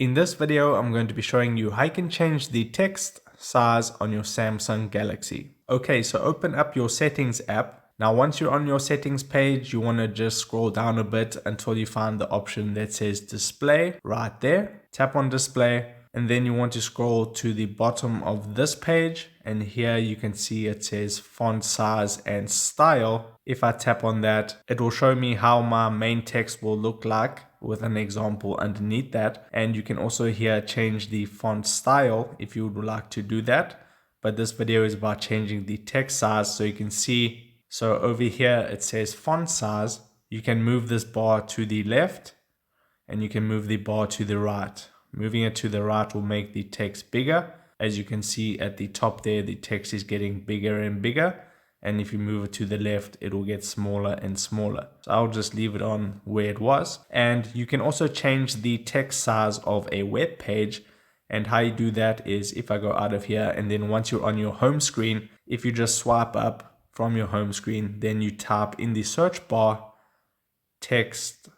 In this video, I'm going to be showing you how you can change the text size on your Samsung Galaxy. Okay, so open up your settings app. Now, once you're on your settings page, you want to just scroll down a bit until you find the option that says display right there. Tap on display, and then you want to scroll to the bottom of this page. And here you can see it says font size and style. If I tap on that, it will show me how my main text will look like with an example underneath that. And you can also here change the font style if you would like to do that. But this video is about changing the text size, so you can see. So over here it says font size. You can move this bar to the left and you can move the bar to the right. Moving it to the right will make the text bigger. As you can see at the top there, the text is getting bigger and bigger. And if you move it to the left, it will get smaller and smaller. So I'll just leave it on where it was. And you can also change the text size of a web page. And how you do that is if I go out of here, and then once you're on your home screen, if you just swipe up from your home screen, then you type in the search bar text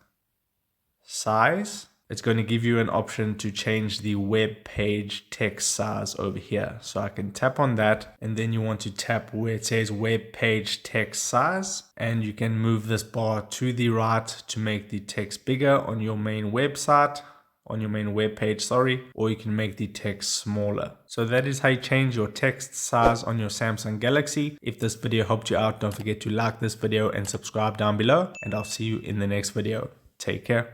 size. It's going to give you an option to change the web page text size over here. So I can tap on that, and then you want to tap where it says web page text size, and you can move this bar to the right to make the text bigger on your main website, on your main web page, or you can make the text smaller. So that is how you change your text size on your Samsung Galaxy. If this video helped you out, don't forget to like this video and subscribe down below, and I'll see you in the next video. Take care.